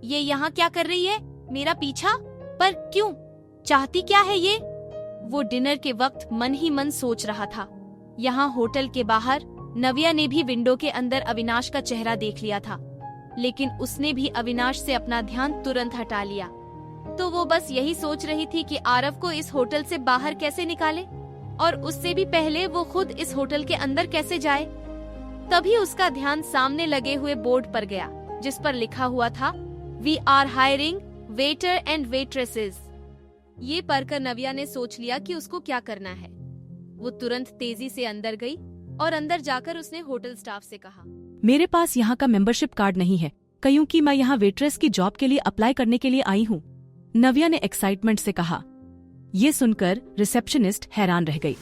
ये यहाँ क्या कर रही है? मेरा पीछा? पर क्यों? चाहती क्या है ये? वो डिनर के वक्त मन ही मन सोच रहा था। यहाँ होटल के बाहर नव्या ने भी विंडो के अंदर अविनाश का चेहरा देख लिया था, लेकिन उसने भी अविनाश से अपना ध्यान तुरंत हटा लिया। तो वो बस यही सोच रही थी कि आरव को इस होटल से बाहर कैसे निकाले, और उससे भी पहले वो खुद इस होटल के अंदर कैसे जाए। तभी उसका ध्यान सामने लगे हुए बोर्ड पर गया, जिस पर लिखा हुआ था, we are hiring waiter and waitresses. ये पढ़कर नव्या ने सोच लिया कि उसको क्या करना है। वो तुरंत तेजी से अंदर गई और अंदर जाकर उसने होटल स्टाफ से कहा, मेरे पास यहाँ का मेंबरशिप कार्ड नहीं है, क्योंकि मैं यहाँ वेट्रेस की जॉब के लिए अप्लाई करने के लिए आई हूँ। नव्या ने एक्साइटमेंट से कहा। ये सुनकर रिसेप्शनिस्ट हैरान रह गई।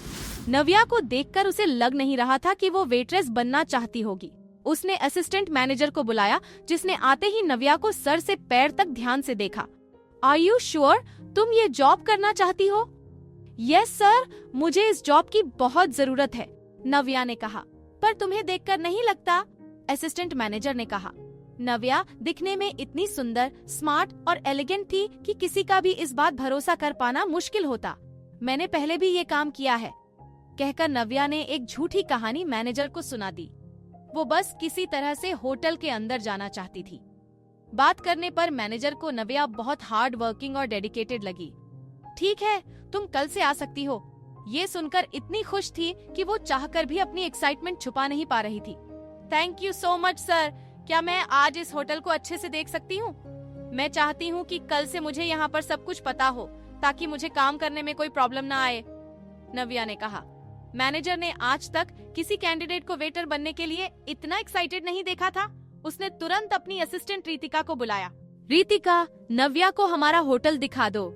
नव्या को देखकर उसे लग नहीं रहा था कि वो वेट्रेस बनना चाहती होगी। उसने असिस्टेंट मैनेजर को बुलाया, जिसने आते ही नव्या को सर से पैर तक ध्यान से देखा। आर यू श्योर तुम ये जॉब करना चाहती हो? यस सर, मुझे इस जॉब की बहुत जरूरत है, नव्या ने कहा। पर तुम्हें देखकर नहीं लगता, असिस्टेंट मैनेजर ने कहा। नव्या दिखने में इतनी सुंदर, स्मार्ट और एलिगेंट थी कि किसी का भी इस बात भरोसा कर पाना मुश्किल होता। मैंने पहले भी ये काम किया है, कहकर नव्या ने एक झूठी कहानी मैनेजर को सुना दी। वो बस किसी तरह से होटल के अंदर जाना चाहती थी। बात करने पर मैनेजर को नव्या बहुत हार्ड वर्किंग और डेडिकेटेड लगी। ठीक है, तुम कल से आ सकती हो। ये सुनकर इतनी खुश थी कि वो चाहकर भी अपनी एक्साइटमेंट छुपा नहीं पा रही थी। Thank you so much sir, क्या मैं आज इस होटल को अच्छे से देख सकती हूँ? मैं चाहती हूँ कि कल से मुझे यहाँ पर सब कुछ पता हो, ताकि मुझे काम करने में कोई प्रॉब्लम ना आए, नव्या ने कहा। मैनेजर ने आज तक किसी कैंडिडेट को वेटर बनने के लिए इतना एक्साइटेड नहीं देखा था। उसने तुरंत अपनी असिस्टेंट रितिका को बुलाया। रितिका, नव्या को हमारा होटल दिखा दो।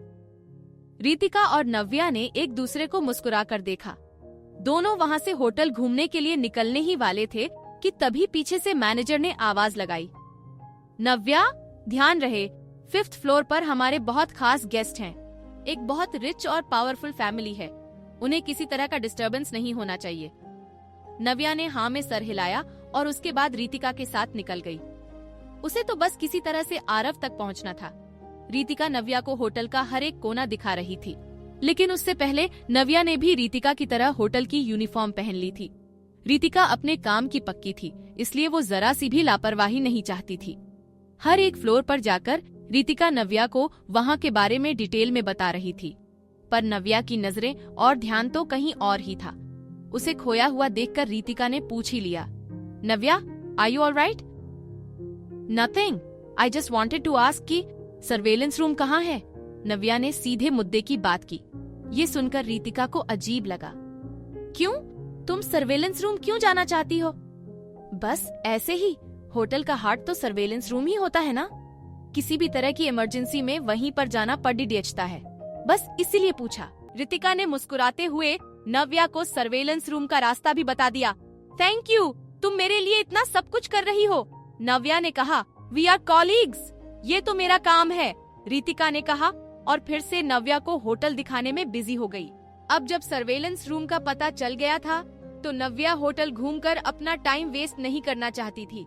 रितिका और नव्या ने एक दूसरे को मुस्कुराकर देखा। दोनों वहाँ से होटल घूमने के लिए निकलने ही वाले थे कि तभी पीछे से मैनेजर ने आवाज लगाई, नव्या ध्यान रहे, 5th फ्लोर पर हमारे बहुत खास गेस्ट हैं। एक बहुत रिच और पावरफुल फैमिली है, उन्हें किसी तरह का डिस्टर्बेंस नहीं होना चाहिए। नव्या ने हाँ में सर हिलाया और उसके बाद रितिका के साथ निकल गई। उसे तो बस किसी तरह से आरव तक पहुंचना था। रितिका नव्या को होटल का हर एक कोना दिखा रही थी, लेकिन उससे पहले नव्या ने भी रितिका की तरह होटल की यूनिफॉर्म पहन ली थी। रितिका अपने काम की पक्की थी, इसलिए वो जरा सी भी लापरवाही नहीं चाहती थी। हर एक फ्लोर पर जाकर रितिका नव्या को वहाँ के बारे में डिटेल में बता रही थी, पर नव्या की नजरें और ध्यान तो कहीं और ही था। उसे खोया हुआ देखकर रितिका ने पूछ ही लिया, Navya, are you alright? Nothing, I just wanted to ask कि सर्वेलेंस रूम कहाँ है? नव्या ने सीधे मुद्दे की बात की। ये सुनकर रितिका को अजीब लगा। क्यों? तुम सर्वेलेंस रूम क्यों जाना चाहती हो? बस ऐसे ही, होटल का हार्ट तो सर्वेलेंस रूम ही होता है ना। किसी भी तरह की इमरजेंसी में वहीं पर जाना पड़ता है, बस इसीलिए पूछा। रितिका ने मुस्कुराते हुए नव्या को सर्वेलेंस रूम का रास्ता भी बता दिया। थैंक यू, तुम मेरे लिए इतना सब कुछ कर रही हो, नव्या ने कहा। वी आर कॉलीग्स, ये तो मेरा काम है, रितिका ने कहा और फिर से नव्या को होटल दिखाने में बिजी हो गई। अब जब सर्वेलेंस रूम का पता चल गया था, तो नव्या होटल घूमकर अपना टाइम वेस्ट नहीं करना चाहती थी।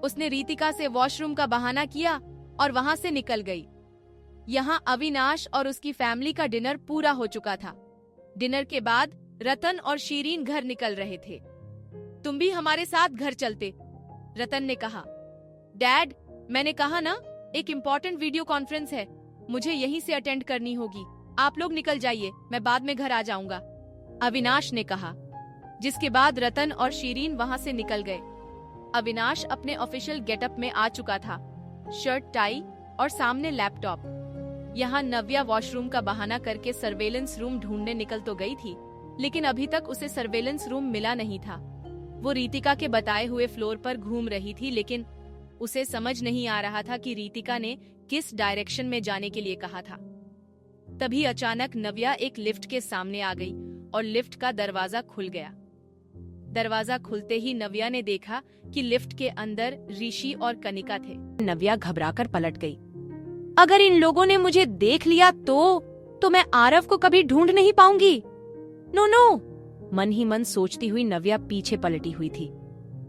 उसने रितिका से वॉशरूम का बहाना किया और वहाँ से निकल गई। यहाँ अविनाश और उसकी फैमिली का डिनर पूरा हो चुका था। डिनर के बाद रतन और शीरीन घर निकल रहे थे। तुम भी हमारे साथ घर चलते, रतन ने कहा। डैड, मैंने कहा ना, एक इम्पोर्टेंट वीडियो कॉन्फ्रेंस है, मुझे यहीं से अटेंड करनी होगी। आप लोग निकल जाइए, मैं बाद में घर आ जाऊंगा, अविनाश ने कहा। जिसके बाद रतन और शीरीन वहाँ से निकल गए। अविनाश अपने ऑफिशियल गेटअप में आ चुका था, शर्ट, टाई और सामने लैपटॉप। यहाँ नव्या वॉशरूम का बहाना करके सर्वेलेंस रूम ढूंढने निकल तो गई थी, लेकिन अभी तक उसे सर्वेलेंस रूम मिला नहीं था। वो रितिका के बताए हुए फ्लोर पर घूम रही थी, लेकिन उसे समझ नहीं आ रहा था कि रितिका ने किस डायरेक्शन में जाने के लिए कहा था। तभी अचानक नव्या एक लिफ्ट के सामने आ गई और लिफ्ट का दरवाजा खुल गया। दरवाजा खुलते ही नव्या ने देखा कि लिफ्ट के अंदर ऋषि और कनिका थे। नव्या घबराकर पलट गई। अगर इन लोगों ने मुझे देख लिया तो मैं आरव को कभी ढूंढ नहीं पाऊंगी। नो नो, मन ही मन सोचती हुई नव्या पीछे पलटी हुई थी।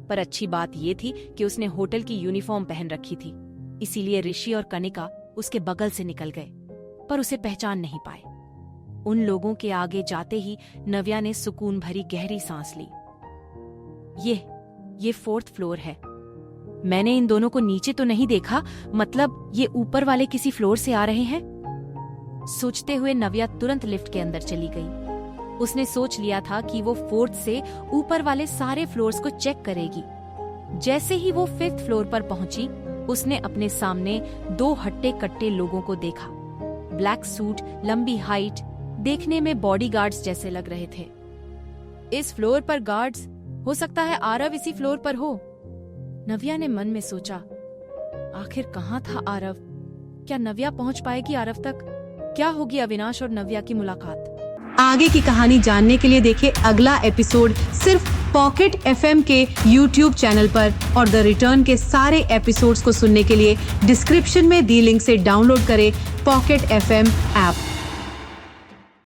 पर अच्छी बात ये थी कि उसने होटल की यूनिफॉर्म पहन रखी थी। इसीलिए ऋषि और कनिका उसके बगल से निकल गए, पर उसे पहचान नहीं पाए। उन लोगों के आगे जाते ही नव्या ने सुकून भरी गहरी सांस ली। ये 4th फ्लोर है। मैंने इन दोनों को नीचे तो नहीं देखा, मतलब ये ऊपर वाले किसी फ्लोर से आ रहे हैं। सोचते हुए नव्या तुरंत लिफ्ट के अंदर चली गई। उसने सोच लिया था कि वो 4th से ऊपर वाले सारे फ्लोर्स को चेक करेगी। जैसे ही वो 5th फ्लोर पर पहुंची, उसने अपने सामने 2 हट्टे कट्टे लोगों को देखा। ब्लैक सूट, लंबी हाइट, देखने में बॉडीगार्ड्स जैसे लग रहे थे। इस फ्लोर पर गार्ड्स, हो सकता है आरव इसी फ्लोर पर हो। नव्या ने मन में सोचा, आखिर कहाँ था आरव? क्या नव्या पहुंच पाएगी आरव तक? क्या होगी अविनाश और नव्या की मुलाकात? आगे की कहानी जानने के लिए देखिए अगला एपिसोड सिर्फ पॉकेट FM के YouTube चैनल पर, और द रिटर्न के सारे एपिसोड्स को सुनने के लिए डिस्क्रिप्शन में दी लिंक से डाउनलोड करें पॉकेट FM ऐप।